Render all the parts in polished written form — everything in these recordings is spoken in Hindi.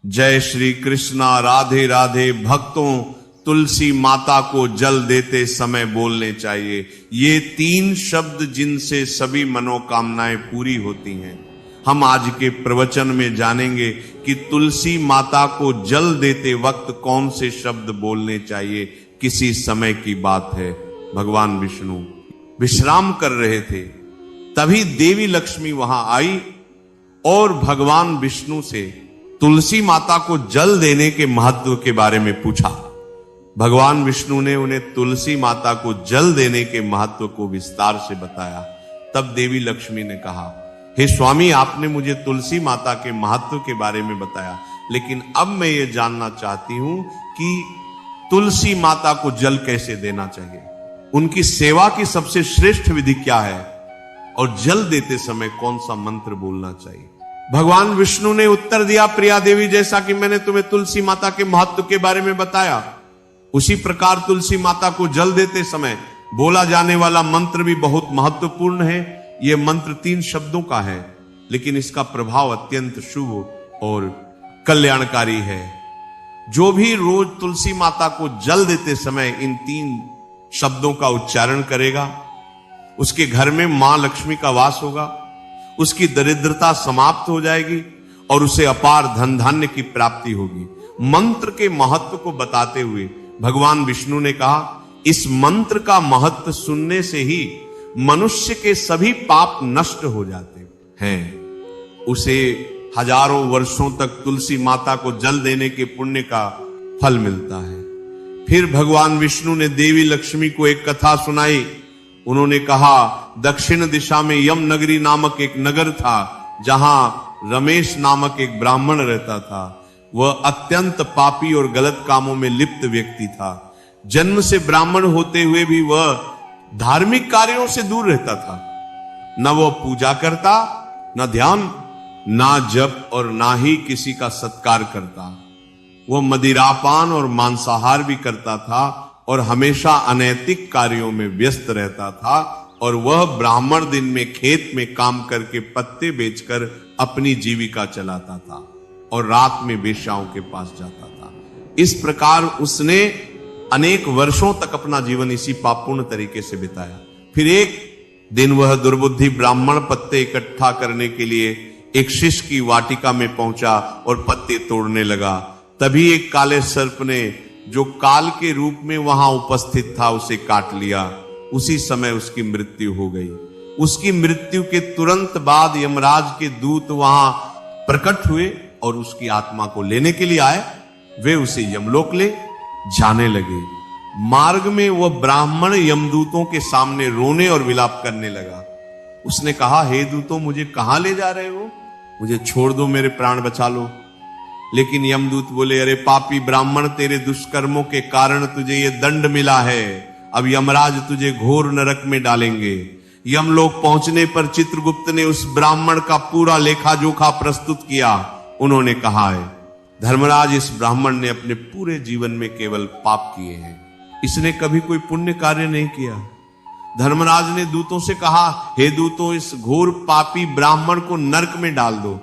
जय श्री कृष्णा, राधे राधे भक्तों तुलसी माता को जल देते समय बोलने चाहिए। ये 3 शब्द जिनसे सभी मनोकामनाएं पूरी होती हैं। हम आज के प्रवचन में जानेंगे कि तुलसी माता को जल देते वक्त कौन से शब्द बोलने चाहिए। किसी समय की बात है, भगवान विष्णु विश्राम कर रहे थे, तभी देवी लक्ष्मी वहां आई और भगवान विष्णु से तुलसी माता को जल देने के महत्व के बारे में पूछा। भगवान विष्णु ने उन्हें तुलसी माता को जल देने के महत्व को विस्तार से बताया। तब देवी लक्ष्मी ने कहा, हे स्वामी, आपने मुझे तुलसी माता के महत्व के बारे में बताया, लेकिन अब मैं ये जानना चाहती हूं कि तुलसी माता को जल कैसे देना चाहिए, उनकी सेवा की सबसे श्रेष्ठ विधि क्या है और जल देते समय कौन सा मंत्र बोलना चाहिए। भगवान विष्णु ने उत्तर दिया, प्रिया देवी, जैसा कि मैंने तुम्हें तुलसी माता के महत्व के बारे में बताया, उसी प्रकार तुलसी माता को जल देते समय बोला जाने वाला मंत्र भी बहुत महत्वपूर्ण है। यह मंत्र 3 शब्दों का है, लेकिन इसका प्रभाव अत्यंत शुभ और कल्याणकारी है। जो भी रोज तुलसी माता को जल देते समय इन 3 शब्दों का उच्चारण करेगा, उसके घर में मां लक्ष्मी का वास होगा, उसकी दरिद्रता समाप्त हो जाएगी और उसे अपार धन धान्य की प्राप्ति होगी। मंत्र के महत्व को बताते हुए भगवान विष्णु ने कहा, इस मंत्र का महत्व सुनने से ही मनुष्य के सभी पाप नष्ट हो जाते हैं। उसे हजारों वर्षों तक तुलसी माता को जल देने के पुण्य का फल मिलता है। फिर भगवान विष्णु ने देवी लक्ष्मी को एक कथा सुनाई। उन्होंने कहा, दक्षिण दिशा में यम नगरी नामक एक नगर था, जहां रमेश नामक एक ब्राह्मण रहता था। वह अत्यंत पापी और गलत कामों में लिप्त व्यक्ति था। जन्म से ब्राह्मण होते हुए भी वह धार्मिक कार्यों से दूर रहता था। न वह पूजा करता, न ध्यान, ना जप और ना ही किसी का सत्कार करता। वह मदिरापान और मांसाहार भी करता था और हमेशा अनैतिक कार्यों में व्यस्त रहता था। और वह ब्राह्मण दिन में खेत में काम करके पत्ते बेचकर अपनी जीविका चलाता था और रात में वेश्याओं के पास जाता था। इस प्रकार उसने अनेक वर्षों तक अपना जीवन इसी पापपूर्ण तरीके से बिताया। फिर एक दिन वह दुर्बुद्धि ब्राह्मण पत्ते इकट्ठा करने के लिए एक शिष्य की वाटिका में पहुंचा और पत्ते तोड़ने लगा। तभी एक काले सर्प ने, जो काल के रूप में वहां उपस्थित था, उसे काट लिया। उसी समय उसकी मृत्यु हो गई। उसकी मृत्यु के तुरंत बाद यमराज के दूत वहां प्रकट हुए और उसकी आत्मा को लेने के लिए आए। वे उसे यमलोक ले जाने लगे। मार्ग में वह ब्राह्मण यमदूतों के सामने रोने और विलाप करने लगा। उसने कहा, हे दूतों, मुझे कहां ले जा रहे हो? मुझे छोड़ दो, मेरे प्राण बचा लो। लेकिन यमदूत बोले, अरे पापी ब्राह्मण, तेरे दुष्कर्मों के कारण तुझे ये दंड मिला है। अब यमराज तुझे घोर नरक में डालेंगे। यमलोक पहुंचने पर चित्रगुप्त ने उस ब्राह्मण का पूरा लेखा जोखा प्रस्तुत किया। उन्होंने कहा है, धर्मराज, इस ब्राह्मण ने अपने पूरे जीवन में केवल पाप किए हैं, इसने कभी कोई पुण्य कार्य नहीं किया। धर्मराज ने दूतों से कहा, हे दूतों, इस घोर पापी ब्राह्मण को नरक में डाल दो,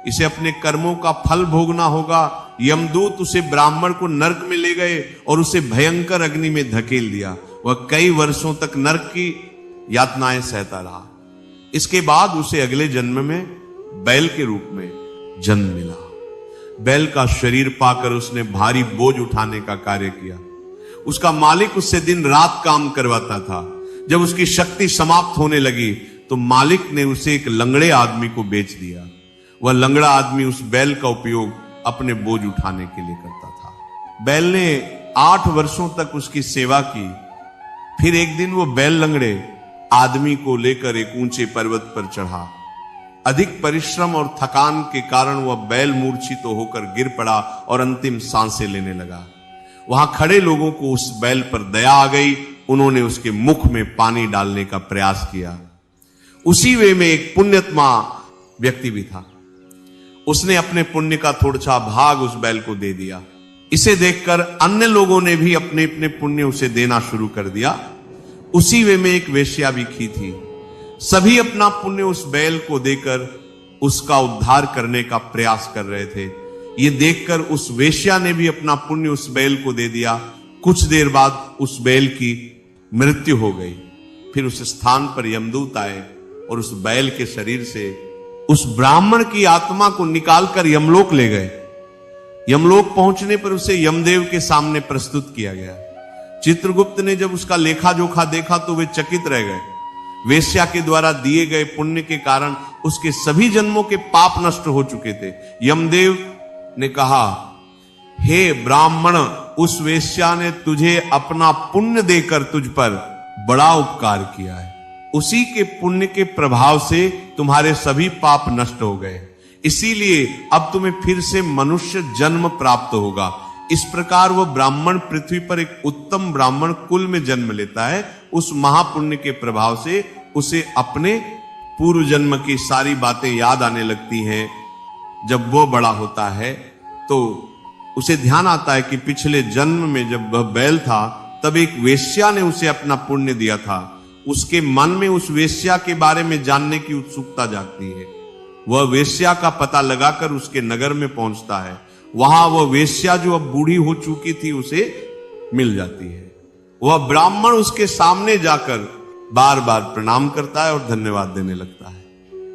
इसे अपने कर्मों का फल भोगना होगा। यमदूत उसे ब्राह्मण को नरक में ले गए और उसे भयंकर अग्नि में धकेल दिया। वह कई वर्षों तक नरक की यातनाएं सहता रहा। इसके बाद उसे अगले जन्म में बैल के रूप में जन्म मिला। बैल का शरीर पाकर उसने भारी बोझ उठाने का कार्य किया। उसका मालिक उससे दिन रात काम करवाता था। जब उसकी शक्ति समाप्त होने लगी तो मालिक ने उसे एक लंगड़े आदमी को बेच दिया। वह लंगड़ा आदमी उस बैल का उपयोग अपने बोझ उठाने के लिए करता था। बैल ने 8 वर्षों तक उसकी सेवा की। फिर एक दिन वो बैल लंगड़े आदमी को लेकर एक ऊंचे पर्वत पर चढ़ा। अधिक परिश्रम और थकान के कारण वह बैल मूर्छित होकर गिर पड़ा और अंतिम सांसें लेने लगा। वहां खड़े लोगों को उस बैल पर दया आ गई। उन्होंने उसके मुख में पानी डालने का प्रयास किया। उसी वे में एक पुण्यात्मा व्यक्ति भी था। उसने अपने पुण्य का थोड़ा सा भाग उस बैल को दे दिया। इसे देखकर अन्य लोगों ने भी अपने अपने पुण्य उसे देना शुरू कर दिया। उसी वे में एक वेश्या भी थी। सभी अपना पुण्य उस बैल को देकर उसका उद्धार करने का प्रयास कर रहे थे। ये देखकर उस वेश्या ने भी अपना पुण्य उस बैल को दे दिया। कुछ देर बाद उस बैल की मृत्यु हो गई। फिर उस स्थान पर यमदूत आए और उस बैल के शरीर से उस ब्राह्मण की आत्मा को निकालकर यमलोक ले गए। यमलोक पहुंचने पर उसे यमदेव के सामने प्रस्तुत किया गया। चित्रगुप्त ने जब उसका लेखा जोखा देखा तो वे चकित रह गए। वेश्या के द्वारा दिए गए पुण्य के कारण उसके सभी जन्मों के पाप नष्ट हो चुके थे। यमदेव ने कहा, हे ब्राह्मण, उस वेश्या ने तुझे अपना पुण्य देकर तुझ पर बड़ा उपकार किया है। उसी के पुण्य के प्रभाव से तुम्हारे सभी पाप नष्ट हो गए, इसीलिए अब तुम्हें फिर से मनुष्य जन्म प्राप्त होगा। इस प्रकार वह ब्राह्मण पृथ्वी पर एक उत्तम ब्राह्मण कुल में जन्म लेता है। उस महापुण्य के प्रभाव से उसे अपने पूर्व जन्म की सारी बातें याद आने लगती हैं। जब वह बड़ा होता है तो उसे ध्यान आता है कि पिछले जन्म में जब वह बैल था तब एक वेश्या ने उसे अपना पुण्य दिया था। उसके मन में उस वेश्या के बारे में जानने की उत्सुकता जागती है। वह वेश्या का पता लगाकर उसके नगर में पहुंचता है। वहां वह वेश्या जो अब बूढ़ी हो चुकी थी उसे मिल जाती है। वह ब्राह्मण उसके सामने जाकर बार बार प्रणाम करता है और धन्यवाद देने लगता है।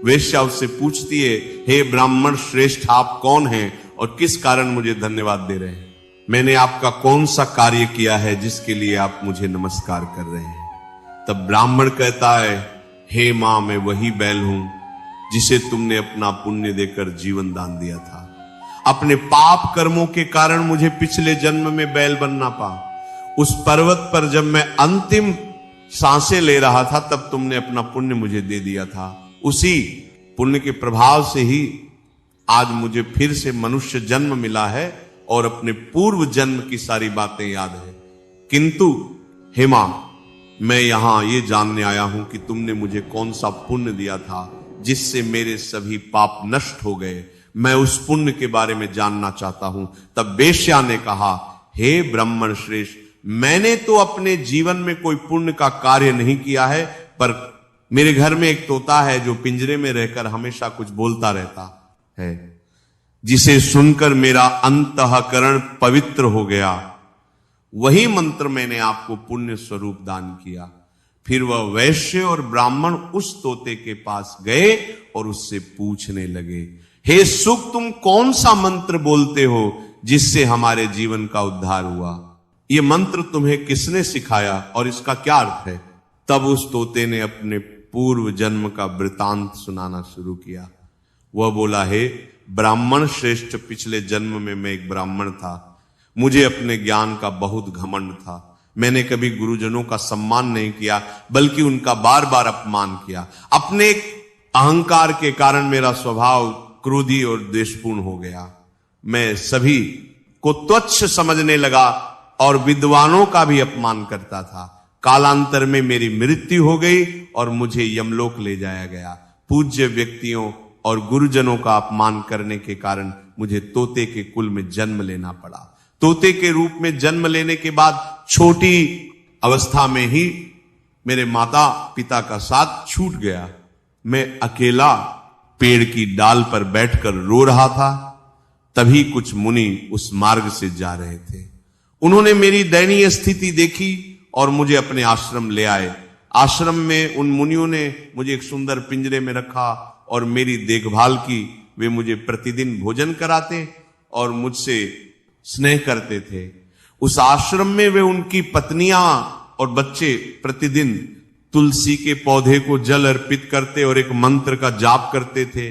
वेश्या उससे पूछती है, हे ब्राह्मण श्रेष्ठ, आप कौन हैं और किस कारण मुझे धन्यवाद दे रहे हैं? मैंने आपका कौन सा कार्य किया है जिसके लिए आप मुझे नमस्कार कर रहे हैं? तब ब्राह्मण कहता है, हे मां, मैं वही बैल हूं जिसे तुमने अपना पुण्य देकर जीवन दान दिया था। अपने पाप कर्मों के कारण मुझे पिछले जन्म में बैल बनना पड़ा। उस पर्वत पर जब मैं अंतिम सांसें ले रहा था तब तुमने अपना पुण्य मुझे दे दिया था। उसी पुण्य के प्रभाव से ही आज मुझे फिर से मनुष्य जन्म मिला है और अपने पूर्व जन्म की सारी बातें याद है। किंतु हे मां, मैं यहां ये जानने आया हूं कि तुमने मुझे कौन सा पुण्य दिया था जिससे मेरे सभी पाप नष्ट हो गए। मैं उस पुण्य के बारे में जानना चाहता हूं। तब वेश्या ने कहा, हे ब्राह्मण श्रेष्ठ, मैंने तो अपने जीवन में कोई पुण्य का कार्य नहीं किया है, पर मेरे घर में एक तोता है जो पिंजरे में रहकर हमेशा कुछ बोलता रहता है, जिसे सुनकर मेरा अंतःकरण पवित्र हो गया। वही मंत्र मैंने आपको पुण्य स्वरूप दान किया। फिर वह वैश्य और ब्राह्मण उस तोते के पास गए और उससे पूछने लगे, हे सुख, तुम कौन सा मंत्र बोलते हो जिससे हमारे जीवन का उद्धार हुआ? ये मंत्र तुम्हें किसने सिखाया और इसका क्या अर्थ है? तब उस तोते ने अपने पूर्व जन्म का वृतांत सुनाना शुरू किया। वह बोला, हे ब्राह्मण श्रेष्ठ, पिछले जन्म में मैं एक ब्राह्मण था। मुझे अपने ज्ञान का बहुत घमंड था। मैंने कभी गुरुजनों का सम्मान नहीं किया, बल्कि उनका बार बार अपमान किया। अपने अहंकार के कारण मेरा स्वभाव क्रोधी और द्वेषपूर्ण हो गया। मैं सभी को तुच्छ समझने लगा और विद्वानों का भी अपमान करता था। कालांतर में मेरी मृत्यु हो गई और मुझे यमलोक ले जाया गया। पूज्य व्यक्तियों और गुरुजनों का अपमान करने के कारण मुझे तोते के कुल में जन्म लेना पड़ा। तोते के रूप में जन्म लेने के बाद छोटी अवस्था में ही मेरे माता पिता का साथ छूट गया। मैं अकेला पेड़ की डाल पर बैठकर रो रहा था। तभी कुछ मुनि उस मार्ग से जा रहे थे। उन्होंने मेरी दयनीय स्थिति देखी और मुझे अपने आश्रम ले आए। आश्रम में उन मुनियों ने मुझे एक सुंदर पिंजरे में रखा और मेरी देखभाल की। वे मुझे प्रतिदिन भोजन कराते और मुझसे स्नेह करते थे। उस आश्रम में वे उनकी पत्नियां और बच्चे प्रतिदिन तुलसी के पौधे को जल अर्पित करते और एक मंत्र का जाप करते थे।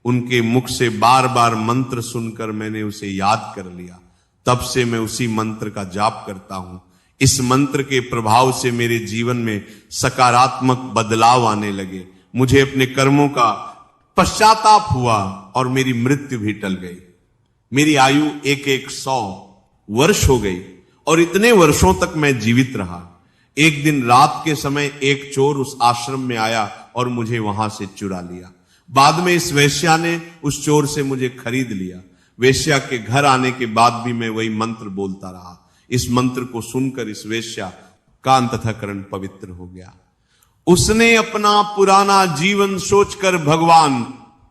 उनके मुख से बार बार मंत्र सुनकर मैंने उसे याद कर लिया। तब से मैं उसी मंत्र का जाप करता हूं। इस मंत्र के प्रभाव से मेरे जीवन में सकारात्मक बदलाव आने लगे। मुझे अपने कर्मों का पश्चाताप हुआ और मेरी मृत्यु भी टल गई। मेरी आयु 100 वर्ष हो गई और इतने वर्षों तक मैं जीवित रहा। एक दिन रात के समय एक चोर उस आश्रम में आया और मुझे वहां से चुरा लिया। बाद में इस वेश्या ने उस चोर से मुझे खरीद लिया। वेश्या के घर आने के बाद भी मैं वही मंत्र बोलता रहा। इस मंत्र को सुनकर इस वेश्या का अंतःकरण पवित्र हो गया। उसने अपना पुराना जीवन सोचकर भगवान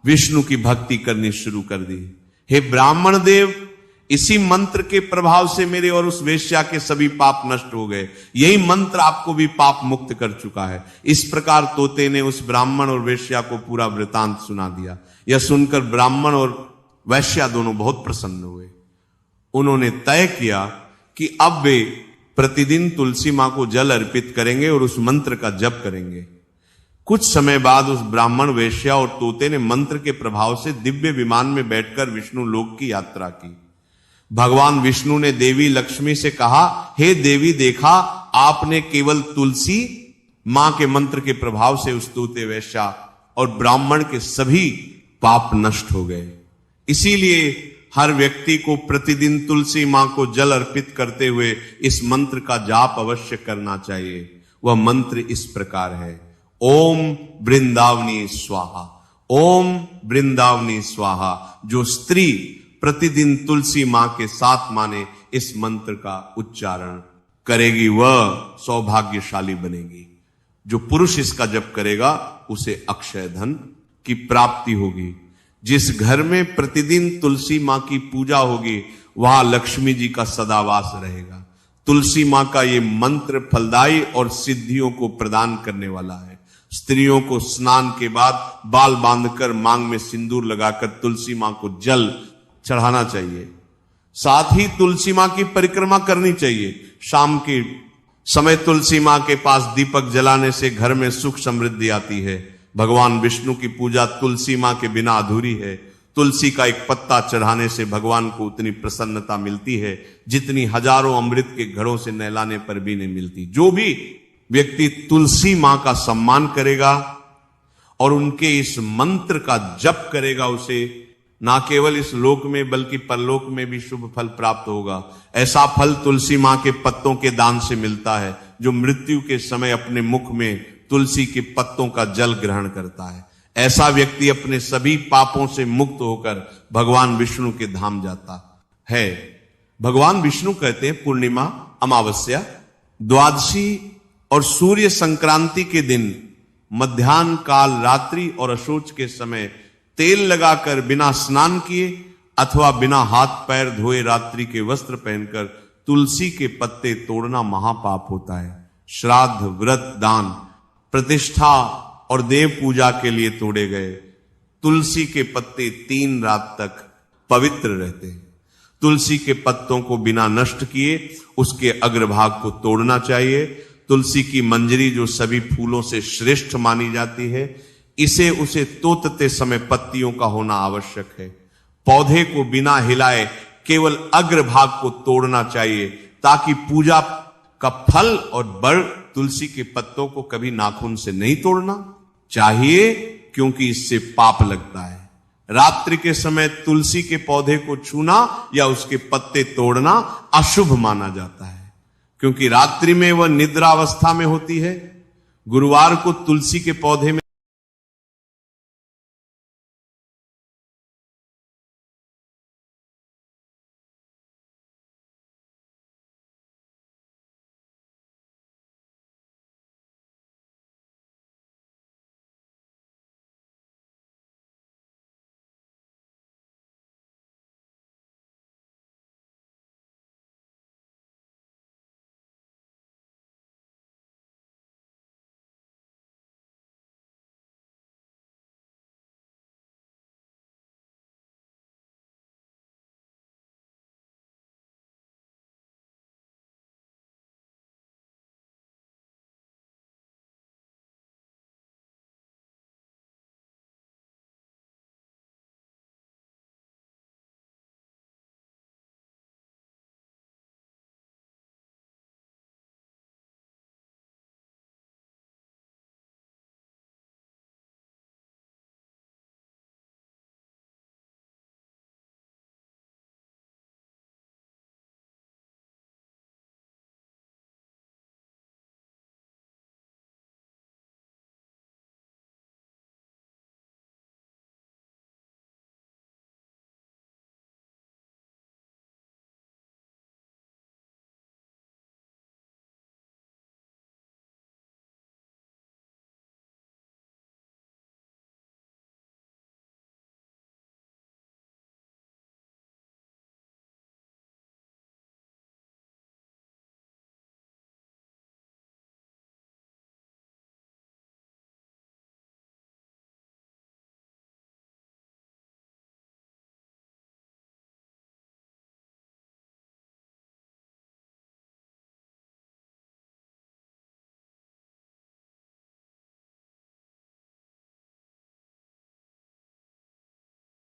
विष्णु की भक्ति करनी शुरू कर दी। हे ब्राह्मण देव, इसी मंत्र के प्रभाव से मेरे और उस वेश्या के सभी पाप नष्ट हो गए। यही मंत्र आपको भी पाप मुक्त कर चुका है। इस प्रकार तोते ने उस ब्राह्मण और वेश्या को पूरा वृतांत सुना दिया। यह सुनकर ब्राह्मण और वैश्या दोनों बहुत प्रसन्न हुए। उन्होंने तय किया कि अब वे प्रतिदिन तुलसी मां को जल अर्पित करेंगे और उस मंत्र का जप करेंगे। कुछ समय बाद उस ब्राह्मण, वेश्या और तोते ने मंत्र के प्रभाव से दिव्य विमान में बैठकर विष्णु लोक की यात्रा की। भगवान विष्णु ने देवी लक्ष्मी से कहा, हे देवी, देखा आपने केवल तुलसी मां के मंत्र के प्रभाव से उस तोते, वेश्या और ब्राह्मण के सभी पाप नष्ट हो गए। इसीलिए हर व्यक्ति को प्रतिदिन तुलसी मां को जल अर्पित करते हुए इस मंत्र का जाप अवश्य करना चाहिए। वह मंत्र इस प्रकार है, ओम वृंदावनी स्वाहा, ओम वृंदावनी स्वाहा। जो स्त्री प्रतिदिन तुलसी मां के साथ माने इस मंत्र का उच्चारण करेगी वह सौभाग्यशाली बनेगी। जो पुरुष इसका जप करेगा उसे अक्षय धन की प्राप्ति होगी। जिस घर में प्रतिदिन तुलसी मां की पूजा होगी वहां लक्ष्मी जी का सदावास रहेगा। तुलसी मां का ये मंत्र फलदायी और सिद्धियों को प्रदान करने वाला है। स्त्रियों को स्नान के बाद बाल बांधकर, मांग में सिंदूर लगाकर तुलसी मां को जल चढ़ाना चाहिए। साथ ही तुलसी मां की परिक्रमा करनी चाहिए। शाम के समय तुलसी मां के पास दीपक जलाने से घर में सुख समृद्धि आती है। भगवान विष्णु की पूजा तुलसी मां के बिना अधूरी है। तुलसी का एक पत्ता चढ़ाने से भगवान को उतनी प्रसन्नता मिलती है जितनी हजारों अमृत के घड़ों से नहलाने पर भी नहीं मिलती। जो भी व्यक्ति तुलसी मां का सम्मान करेगा और उनके इस मंत्र का जप करेगा, उसे ना केवल इस लोक में बल्कि परलोक में भी शुभ फल प्राप्त होगा। ऐसा फल तुलसी मां के पत्तों के दान से मिलता है। जो मृत्यु के समय अपने मुख में तुलसी के पत्तों का जल ग्रहण करता है, ऐसा व्यक्ति अपने सभी पापों से मुक्त होकर भगवान विष्णु के धाम जाता है। भगवान विष्णु कहते हैं, पूर्णिमा, अमावस्या, द्वादशी और सूर्य संक्रांति के दिन मध्याह्न काल, रात्रि और अशोच के समय तेल लगाकर बिना स्नान किए अथवा बिना हाथ पैर धोए रात्रि के वस्त्र पहनकर तुलसी के पत्ते तोड़ना महापाप होता है। श्राद्ध, व्रत, दान, प्रतिष्ठा और देव पूजा के लिए तोड़े गए तुलसी के पत्ते 3 रात तक पवित्र रहते हैं। तुलसी के पत्तों को बिना नष्ट किए उसके अग्रभाग को तोड़ना चाहिए। तुलसी की मंजरी जो सभी फूलों से श्रेष्ठ मानी जाती है, इसे उसे तोड़ते समय पत्तियों का होना आवश्यक है। पौधे को बिना हिलाए केवल अग्रभाग को तोड़ना चाहिए ताकि पूजा का फल और बल तुलसी के पत्तों को कभी नाखून से नहीं तोड़ना चाहिए, क्योंकि इससे पाप लगता है। रात्रि के समय तुलसी के पौधे को छूना या उसके पत्ते तोड़ना अशुभ माना जाता है, क्योंकि रात्रि में वह निद्रावस्था में होती है। गुरुवार को तुलसी के पौधे में